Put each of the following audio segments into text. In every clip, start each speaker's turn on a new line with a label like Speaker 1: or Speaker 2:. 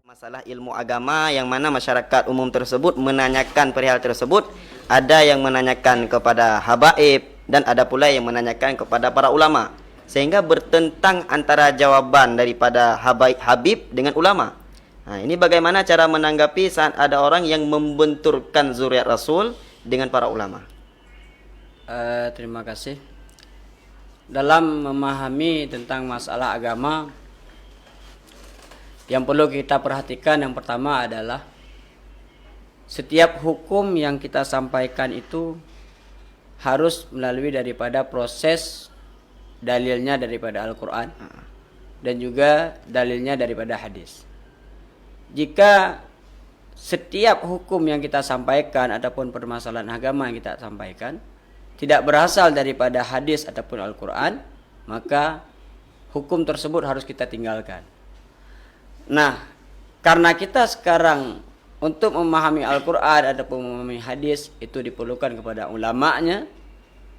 Speaker 1: Masalah ilmu agama yang mana masyarakat umum tersebut menanyakan perihal tersebut, ada yang menanyakan kepada habaib dan ada pula yang menanyakan kepada para ulama, sehingga bertentang antara jawaban daripada habib dengan ulama. Nah, ini bagaimana cara menanggapi saat ada orang yang membenturkan zuriat Rasul dengan para ulama?
Speaker 2: Terima kasih. Dalam memahami tentang masalah agama, yang perlu kita perhatikan yang pertama adalah setiap hukum yang kita sampaikan itu harus melalui daripada proses dalilnya daripada Al-Quran dan juga dalilnya daripada hadis. Jika setiap hukum yang kita sampaikan ataupun permasalahan agama yang kita sampaikan tidak berasal daripada hadis ataupun Al-Quran, maka hukum tersebut harus kita tinggalkan. Nah, karena kita sekarang untuk memahami Al-Quran ataupun memahami hadis itu diperlukan kepada ulamanya,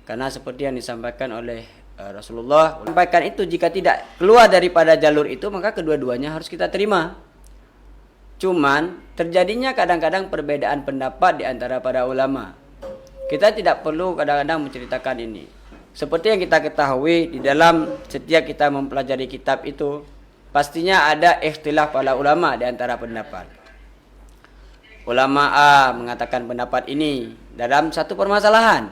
Speaker 2: karena seperti yang disampaikan oleh Rasulullah, sampaikan itu jika tidak keluar daripada jalur itu, maka kedua-duanya harus kita terima. Cuman terjadinya kadang-kadang perbedaan pendapat di antara para ulama. Kita tidak perlu kadang-kadang menceritakan ini. Seperti yang kita ketahui di dalam setiap kita mempelajari kitab itu, pastinya ada ikhtilaf para ulama di antara pendapat. Ulama A mengatakan pendapat ini dalam satu permasalahan.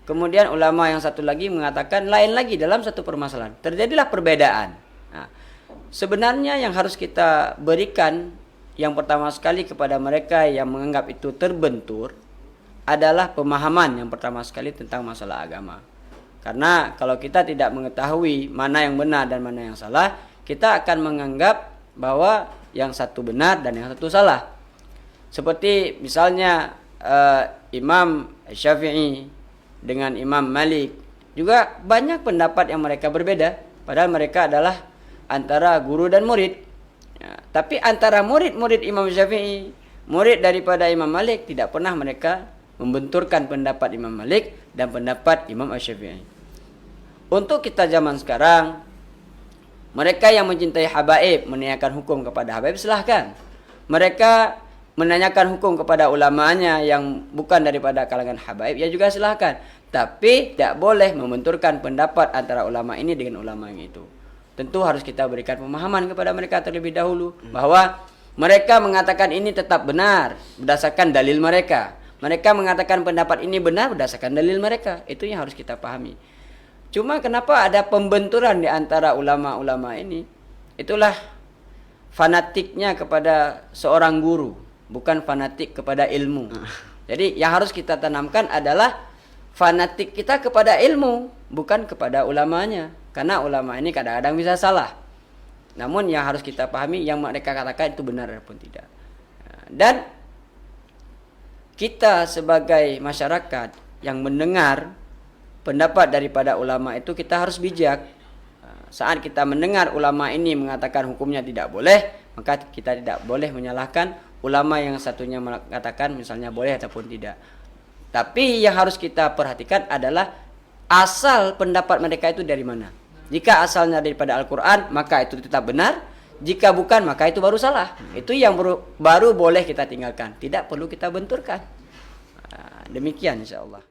Speaker 2: Kemudian ulama yang satu lagi mengatakan lain lagi dalam satu permasalahan. Terjadilah perbedaan. Nah, sebenarnya yang harus kita berikan yang pertama sekali kepada mereka yang menganggap itu terbentur adalah pemahaman yang pertama sekali tentang masalah agama. Karena kalau kita tidak mengetahui mana yang benar dan mana yang salah, kita akan menganggap bahwa yang satu benar dan yang satu salah. Seperti misalnya Imam Syafi'i dengan Imam Malik juga banyak pendapat yang mereka berbeda, padahal mereka adalah antara guru dan murid. Ya, tapi antara murid-murid Imam Syafi'i, murid daripada Imam Malik, tidak pernah mereka membenturkan pendapat Imam Malik dan pendapat Imam Syafi'i. Untuk kita zaman sekarang, mereka yang mencintai habaib menanyakan hukum kepada habaib, silahkan. Mereka menanyakan hukum kepada ulamanya yang bukan daripada kalangan habaib, ya juga silahkan. Tapi tidak boleh membenturkan pendapat antara ulama ini dengan ulama yang itu. Tentu harus kita berikan pemahaman kepada mereka terlebih dahulu bahwa mereka mengatakan ini tetap benar berdasarkan dalil mereka. Mereka mengatakan pendapat ini benar berdasarkan dalil mereka. Itu yang harus kita pahami. Cuma kenapa ada pembenturan di antara ulama-ulama ini? Itulah fanatiknya kepada seorang guru, bukan fanatik kepada ilmu. Jadi yang harus kita tanamkan adalah fanatik kita kepada ilmu, bukan kepada ulamanya. Karena ulama ini kadang-kadang bisa salah. Namun yang harus kita pahami, yang mereka katakan itu benar ataupun tidak. Dan kita sebagai masyarakat yang mendengar pendapat daripada ulama itu, kita harus bijak. Saat kita mendengar ulama ini mengatakan hukumnya tidak boleh, maka kita tidak boleh menyalahkan ulama yang satunya mengatakan misalnya boleh ataupun tidak. Tapi yang harus kita perhatikan adalah asal pendapat mereka itu dari mana. Jika asalnya daripada Al-Quran, maka itu tetap benar. Jika bukan, maka itu baru salah. Itu yang baru boleh kita tinggalkan. Tidak perlu kita benturkan. Demikian insya Allah.